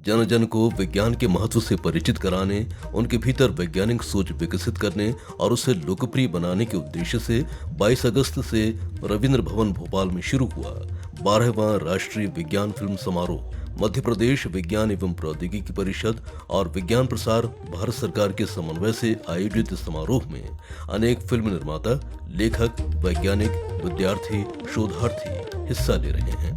जन जन को विज्ञान के महत्व से परिचित कराने, उनके भीतर वैज्ञानिक सोच विकसित करने और उसे लोकप्रिय बनाने के उद्देश्य से 22 अगस्त से रविंद्र भवन भोपाल में शुरू हुआ 12वां राष्ट्रीय विज्ञान फिल्म समारोह मध्य प्रदेश विज्ञान एवं प्रौद्योगिकी परिषद और विज्ञान प्रसार भारत सरकार के समन्वय से आयोजित समारोह में अनेक फिल्म निर्माता, लेखक, वैज्ञानिक, विद्यार्थी, शोधार्थी हिस्सा ले रहे हैं।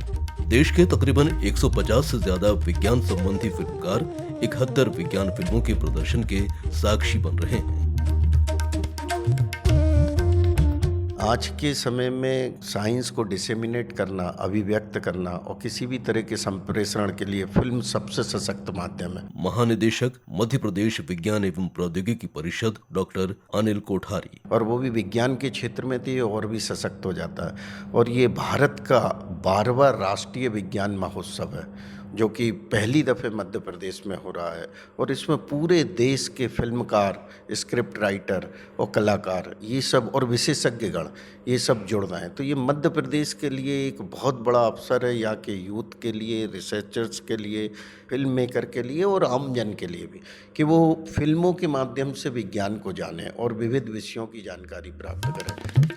देश के तकरीबन 150 से ज्यादा विज्ञान संबंधी फिल्मकार 71 विज्ञान फिल्मों के प्रदर्शन के साक्षी बन रहे हैं। आज के समय में साइंस को डिसेमिनेट करना, अभिव्यक्त करना और किसी भी तरह के संप्रेषण के लिए फिल्म सबसे सशक्त माध्यम है। महानिदेशक मध्य प्रदेश विज्ञान एवं प्रौद्योगिकी परिषद डॉक्टर अनिल कोठारी। और वो भी विज्ञान के क्षेत्र में तो ये और भी सशक्त हो जाता है। और ये भारत का 12वां राष्ट्रीय विज्ञान महोत्सव है जो कि पहली दफ़े मध्य प्रदेश में हो रहा है और इसमें पूरे देश के फिल्मकार, स्क्रिप्ट राइटर और कलाकार ये सब और विशेषज्ञगण ये सब जुड़ रहे हैं। तो ये मध्य प्रदेश के लिए एक बहुत बड़ा अवसर है, यहाँ के यूथ के लिए, रिसर्चर्स के लिए, फिल्म मेकर के लिए और आम जन के लिए भी, कि वो फिल्मों के माध्यम से विज्ञान को जाने और विविध विषयों की जानकारी प्राप्त करें।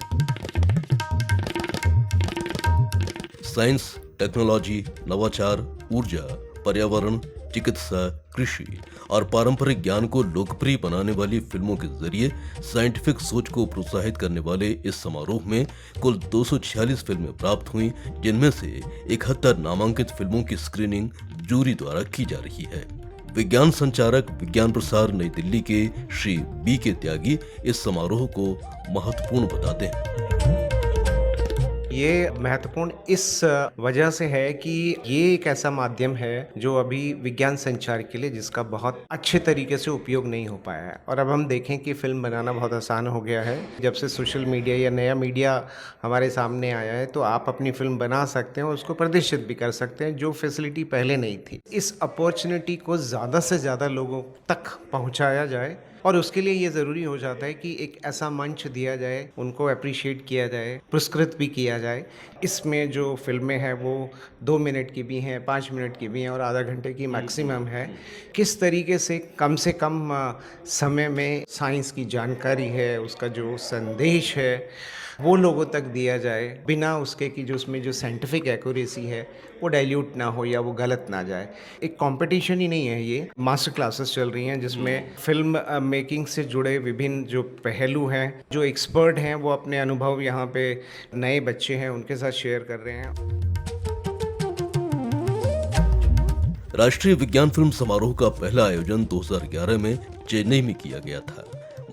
साइंस, टेक्नोलॉजी, नवाचार, ऊर्जा, पर्यावरण, चिकित्सा, कृषि और पारंपरिक ज्ञान को लोकप्रिय बनाने वाली फिल्मों के जरिए साइंटिफिक सोच को प्रोत्साहित करने वाले इस समारोह में कुल 246 फिल्में प्राप्त हुईं, जिनमें से 71 नामांकित फिल्मों की स्क्रीनिंग जूरी द्वारा की जा रही है। विज्ञान संचारक विज्ञान प्रसार नई दिल्ली के श्री बी के त्यागी इस समारोह को महत्वपूर्ण बताते हैं। ये महत्वपूर्ण इस वजह से है कि ये एक ऐसा माध्यम है जो अभी विज्ञान संचार के लिए जिसका बहुत अच्छे तरीके से उपयोग नहीं हो पाया है। और अब हम देखें कि फिल्म बनाना बहुत आसान हो गया है। जब से सोशल मीडिया या नया मीडिया हमारे सामने आया है तो आप अपनी फिल्म बना सकते हैं और उसको प्रदर्शित भी कर सकते हैं, जो फैसिलिटी पहले नहीं थी। इस अपॉर्चुनिटी को ज़्यादा से ज़्यादा लोगों तक पहुँचाया जाए और उसके लिए ये ज़रूरी हो जाता है कि एक ऐसा मंच दिया जाए, उनको अप्रिशिएट किया जाए, पुरस्कृत भी किया जाए। इसमें जो फिल्में हैं वो 2 मिनट की भी हैं, 5 मिनट की भी हैं और आधा घंटे की मैक्सिमम है। किस तरीके से कम समय में साइंस की जानकारी है, उसका जो संदेश है वो लोगों तक दिया जाए, बिना उसके कि जो उसमें जो साइंटिफिक एक्यूरेसी है वो डाइल्यूट ना हो या वो गलत ना जाए। एक कंपटीशन ही नहीं है, ये मास्टर क्लासेस चल रही हैं जिसमें फिल्म मेकिंग से जुड़े विभिन्न जो पहलू हैं, जो एक्सपर्ट हैं वो अपने अनुभव यहाँ पे नए बच्चे हैं उनके साथ शेयर कर रहे हैं। राष्ट्रीय विज्ञान फिल्म समारोह का पहला आयोजन 2011 में चेन्नई में किया गया था।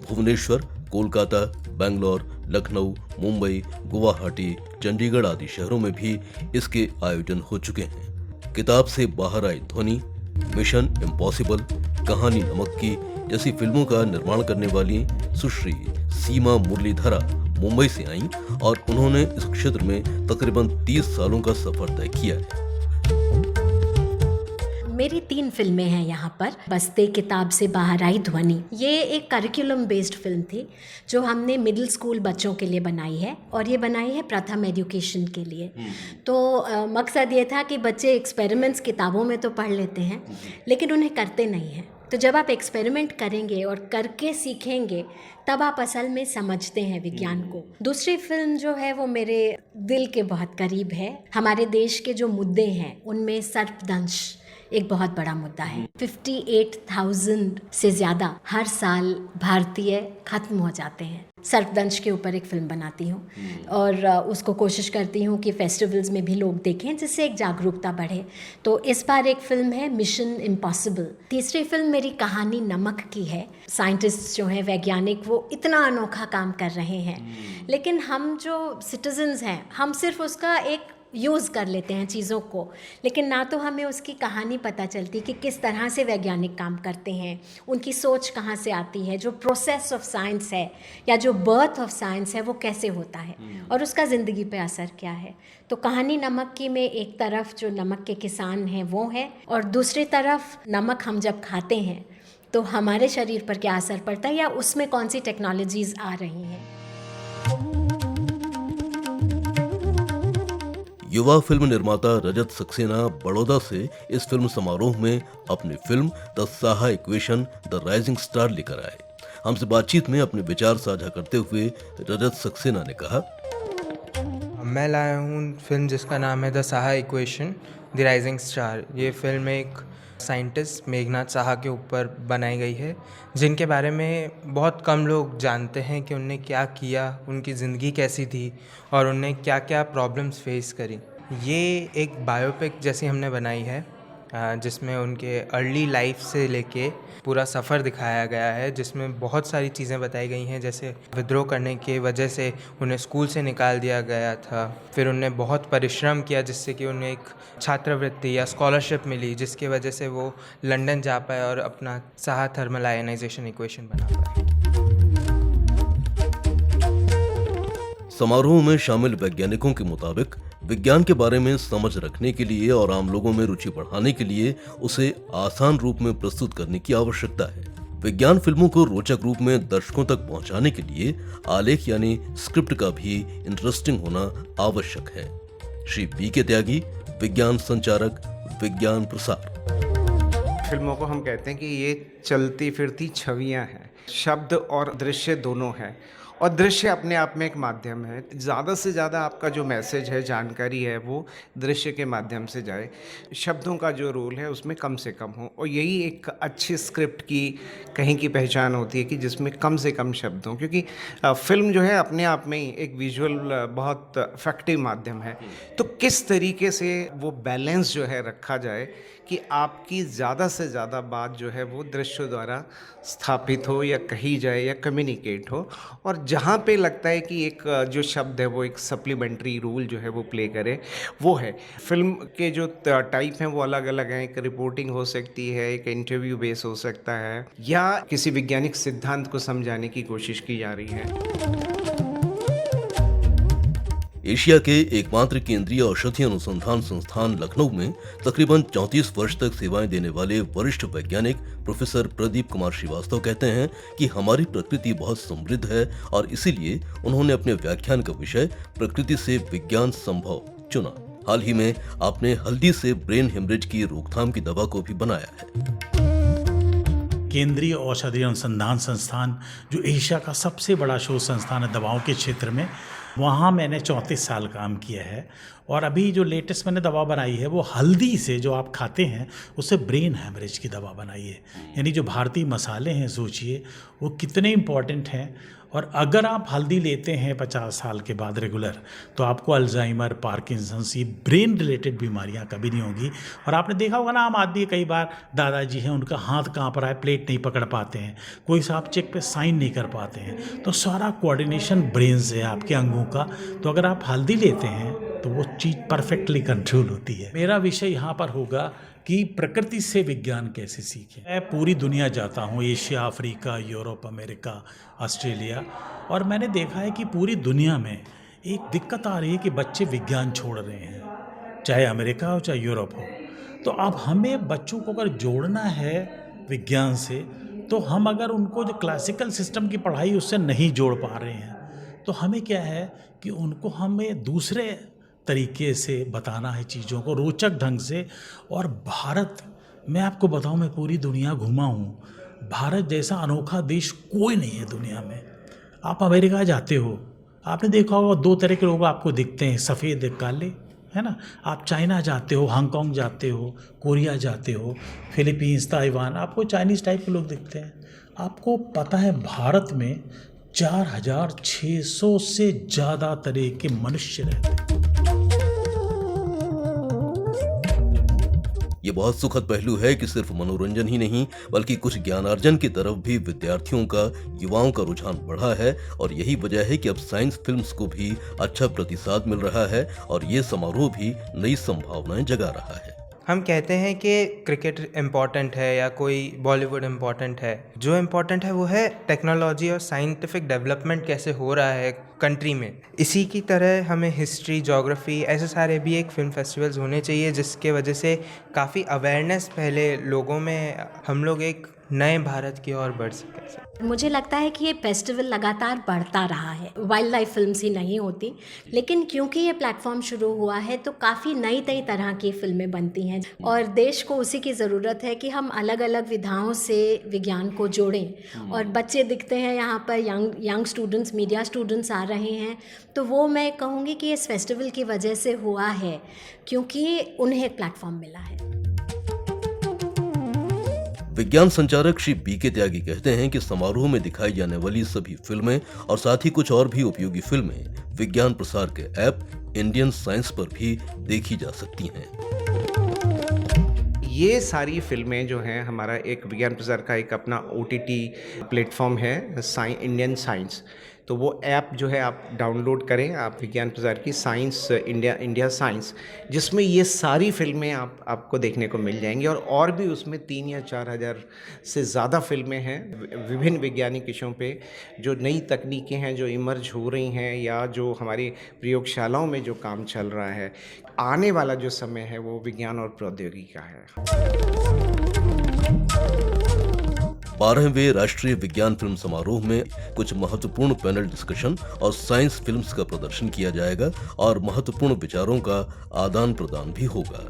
भुवनेश्वर, कोलकाता, बेंगलोर, लखनऊ, मुंबई, गुवाहाटी, चंडीगढ़ आदि शहरों में भी इसके आयोजन हो चुके हैं। किताब से बाहर आई ध्वनि, मिशन इम्पॉसिबल, कहानी नमक की जैसी फिल्मों का निर्माण करने वाली सुश्री सीमा मुरलीधरा मुंबई से आईं और उन्होंने इस क्षेत्र में तकरीबन 30 सालों का सफर तय किया है। मेरी 3 फिल्में हैं यहाँ पर। बस्ते किताब से बाहर आई ध्वनि, ये एक करिकुलम बेस्ड फिल्म थी जो हमने मिडिल स्कूल बच्चों के लिए बनाई है और ये बनाई है प्रथम एजुकेशन के लिए। तो मकसद ये था कि बच्चे एक्सपेरिमेंट्स किताबों में तो पढ़ लेते हैं लेकिन उन्हें करते नहीं हैं। तो जब आप एक्सपेरिमेंट करेंगे और करके सीखेंगे तब आप असल में समझते हैं विज्ञान को। दूसरी फिल्म जो है वो मेरे दिल के बहुत करीब है। हमारे देश के जो मुद्दे हैं उनमें सर्पदंश एक बहुत बड़ा मुद्दा है। 58,000 से ज़्यादा हर साल भारतीय खत्म हो जाते हैं। सर्पदंश के ऊपर एक फिल्म बनाती हूँ और उसको कोशिश करती हूँ कि फेस्टिवल्स में भी लोग देखें जिससे एक जागरूकता बढ़े। तो इस बार एक फिल्म है मिशन इम्पॉसिबल। तीसरी फिल्म मेरी कहानी नमक की है। साइंटिस्ट जो हैं, वैज्ञानिक, वो इतना अनोखा काम कर रहे हैं लेकिन हम जो सिटीजन्स हैं हम सिर्फ उसका एक यूज़ कर लेते हैं चीज़ों को, लेकिन ना तो हमें उसकी कहानी पता चलती कि किस तरह से वैज्ञानिक काम करते हैं, उनकी सोच कहाँ से आती है, जो प्रोसेस ऑफ साइंस है या जो बर्थ ऑफ साइंस है वो कैसे होता है और उसका ज़िंदगी पे असर क्या है। तो कहानी नमक की में एक तरफ जो नमक के किसान हैं वो है और दूसरी तरफ नमक हम जब खाते हैं तो हमारे शरीर पर क्या असर पड़ता है या उसमें कौन सी टेक्नोलॉजीज़ आ रही हैं। युवा फिल्म निर्माता रजत सक्सेना बड़ौदा से इस फिल्म समारोह में अपनी film the Saha equation the rising star लेकर आए। हमसे बातचीत में अपने विचार साझा करते हुए रजत सक्सेना ने कहा, मैं लाया हूँ फिल्म जिसका नाम है the Saha equation the rising star. ये फिल्म एक साइंटिस्ट मेघनाथ साहा के ऊपर बनाई गई है, जिनके बारे में बहुत कम लोग जानते हैं कि उनने क्या किया, उनकी ज़िंदगी कैसी थी और उनने क्या क्या प्रॉब्लम्स फेस करी। ये एक बायोपिक जैसी हमने बनाई है, जिसमें उनके अर्ली लाइफ से लेके पूरा सफ़र दिखाया गया है, जिसमें बहुत सारी चीज़ें बताई गई हैं। जैसे विद्रोह करने की वजह से उन्हें स्कूल से निकाल दिया गया था, फिर उन्हें बहुत परिश्रम किया जिससे कि उन्हें एक छात्रवृत्ति या स्कॉलरशिप मिली, जिसकी वजह से वो लंदन जा पाए और अपना साहा थर्मल आयनाइजेशन इक्वेशन बना पाए। समारोह में शामिल वैज्ञानिकों के मुताबिक विज्ञान के बारे में समझ रखने के लिए और आम लोगों में रुचि बढ़ाने के लिए उसे आसान रूप में प्रस्तुत करने की आवश्यकता है। विज्ञान फिल्मों को रोचक रूप में दर्शकों तक पहुंचाने के लिए आलेख यानी स्क्रिप्ट का भी इंटरेस्टिंग होना आवश्यक है। श्री बी के त्यागी, विज्ञान संचारक, विज्ञान प्रसार। फिल्मों को हम कहते हैं कि ये चलती फिरती छवियां हैं, शब्द और दृश्य दोनों हैं, और दृश्य अपने आप में एक माध्यम है। ज़्यादा से ज़्यादा आपका जो मैसेज है, जानकारी है, वो दृश्य के माध्यम से जाए। शब्दों का जो रोल है उसमें कम से कम हो, और यही एक अच्छी स्क्रिप्ट की कहीं की पहचान होती है कि जिसमें कम से कम शब्द हों, क्योंकि फिल्म जो है अपने आप में ही एक विजुअल बहुत इफेक्टिव माध्यम है। तो किस तरीके से वो बैलेंस जो है रखा जाए कि आपकी ज़्यादा से ज़्यादा बात जो है वो दृश्य द्वारा स्थापित हो या कही जाए या कम्युनिकेट हो, और जहाँ पे लगता है कि एक जो शब्द है वो एक सप्लीमेंट्री रोल जो है वो प्ले करे, वो है। फिल्म के जो टाइप हैं वो अलग अलग हैं। एक रिपोर्टिंग हो सकती है, एक इंटरव्यू बेस हो सकता है, या किसी वैज्ञानिक सिद्धांत को समझाने की कोशिश की जा रही है। एशिया के एकमात्र केंद्रीय औषधि अनुसंधान संस्थान लखनऊ में तकरीबन 34 वर्ष तक सेवाएं देने वाले वरिष्ठ वैज्ञानिक प्रोफेसर प्रदीप कुमार श्रीवास्तव कहते हैं कि हमारी प्रकृति बहुत समृद्ध है, और इसीलिए उन्होंने अपने व्याख्यान का विषय प्रकृति से विज्ञान संभव चुना। हाल ही में आपने हल्दी से ब्रेन हेमरेज की रोकथाम की दवा को भी बनाया है। केंद्रीय औषधि अनुसंधान संस्थान जो एशिया का सबसे बड़ा शोध संस्थान है दवाओं के क्षेत्र में, वहाँ मैंने 34 साल काम किया है। और अभी जो लेटेस्ट मैंने दवा बनाई है वो हल्दी से, जो आप खाते हैं उससे ब्रेन हैमरेज की दवा बनाई है। यानी जो भारतीय मसाले हैं, सोचिए वो कितने इम्पॉर्टेंट हैं। और अगर आप हल्दी लेते हैं 50 साल के बाद रेगुलर, तो आपको अल्जाइमर, पार्किंसंस, ये ब्रेन रिलेटेड बीमारियां कभी नहीं होगी। और आपने देखा होगा ना, आम आदमी कई बार दादाजी हैं, उनका हाथ कांप रहा है, प्लेट नहीं पकड़ पाते हैं, कोई साहब चेक पे साइन नहीं कर पाते हैं, तो सारा कोऑर्डिनेशन ब्रेन से है आपके अंगों का। तो अगर आप हल्दी लेते हैं तो वो चीज़ परफेक्टली कंट्रोल होती है। मेरा विषय यहाँ पर होगा कि प्रकृति से विज्ञान कैसे सीखें। मैं पूरी दुनिया जाता हूँ, Asia, Africa, Europe, America, Australia, और मैंने देखा है कि पूरी दुनिया में एक दिक्कत आ रही है कि बच्चे विज्ञान छोड़ रहे हैं, चाहे अमेरिका हो चाहे यूरोप हो। तो अब हमें बच्चों को अगर जोड़ना है विज्ञान से, तो हम अगर उनको जो क्लासिकल सिस्टम की पढ़ाई उससे नहीं जोड़ पा रहे हैं, तो हमें क्या है कि उनको हमें दूसरे तरीके से बताना है चीज़ों को, रोचक ढंग से। और भारत, मैं आपको बताऊं, मैं पूरी दुनिया घूमा हूँ, भारत जैसा अनोखा देश कोई नहीं है दुनिया में। आप अमेरिका जाते हो, आपने देखा होगा 2 तरह के लोग आपको दिखते हैं, सफ़ेद काले, है ना। आप चाइना जाते हो, हांगकांग जाते हो, कोरिया जाते हो, फिलीपींस, ताइवान, आपको चाइनीज़ टाइप के लोग दिखते हैं। आपको पता है भारत में 4600 से ज़्यादा तरह के मनुष्य रहते हैं। ये बहुत सुखद पहलू है कि सिर्फ मनोरंजन ही नहीं बल्कि कुछ ज्ञानार्जन की तरफ भी विद्यार्थियों का, युवाओं का रुझान बढ़ा है, और यही वजह है कि अब साइंस फिल्म्स को भी अच्छा प्रतिसाद मिल रहा है और ये समारोह भी नई संभावनाएं जगा रहा है। हम कहते हैं कि क्रिकेट इम्पॉर्टेंट है या कोई बॉलीवुड इम्पॉर्टेंट है। जो इम्पॉर्टेंट है वो है टेक्नोलॉजी और साइंटिफिक डेवलपमेंट कैसे हो रहा है कंट्री में। इसी की तरह हमें हिस्ट्री, ज्योग्राफी, ऐसे सारे भी एक फिल्म फेस्टिवल्स होने चाहिए, जिसके वजह से काफ़ी अवेयरनेस पहले लोगों में, हम लोग एक नए भारत की ओर बढ़ सकें। मुझे लगता है कि ये फेस्टिवल लगातार बढ़ता रहा है। वाइल्ड लाइफ फिल्म्स ही नहीं होती, लेकिन क्योंकि ये प्लेटफॉर्म शुरू हुआ है तो काफ़ी नई नई तरह की फिल्में बनती हैं और देश को उसी की ज़रूरत है कि हम अलग अलग विधाओं से विज्ञान को जोड़ें। और बच्चे दिखते हैं यहाँ पर, यंग स्टूडेंट्स, मीडिया स्टूडेंट्स आ रहे हैं, तो वो मैं कहूँगी कि इस फेस्टिवल की वजह से हुआ है, क्योंकि उन्हें एक प्लेटफॉर्म मिला है। विज्ञान संचारक श्री बीके त्यागी कहते हैं कि समारोह में दिखाई जाने वाली सभी फिल्में और साथ ही कुछ और भी उपयोगी फिल्में विज्ञान प्रसार के ऐप इंडियन साइंस पर भी देखी जा सकती हैं। ये सारी फिल्में जो हैं, हमारा एक विज्ञान प्रसार का एक अपना OTT प्लेटफॉर्म है इंडियन साइंस, तो वो ऐप जो है आप डाउनलोड करें, आप विज्ञान प्रसार की साइंस, इंडिया साइंस, जिसमें ये सारी फिल्में आपको देखने को मिल जाएंगी। और भी उसमें 3 या 4 हज़ार से ज़्यादा फिल्में हैं विभिन्न वैज्ञानिक विषयों पे, जो नई तकनीकें हैं जो इमर्ज हो रही हैं या जो हमारी प्रयोगशालाओं में जो काम चल रहा है। आने वाला जो समय है वो विज्ञान और प्रौद्योगिकी का है। 12वें राष्ट्रीय विज्ञान फिल्म समारोह में कुछ महत्वपूर्ण पैनल डिस्कशन और साइंस फिल्म्स का प्रदर्शन किया जाएगा और महत्वपूर्ण विचारों का आदान प्रदान भी होगा।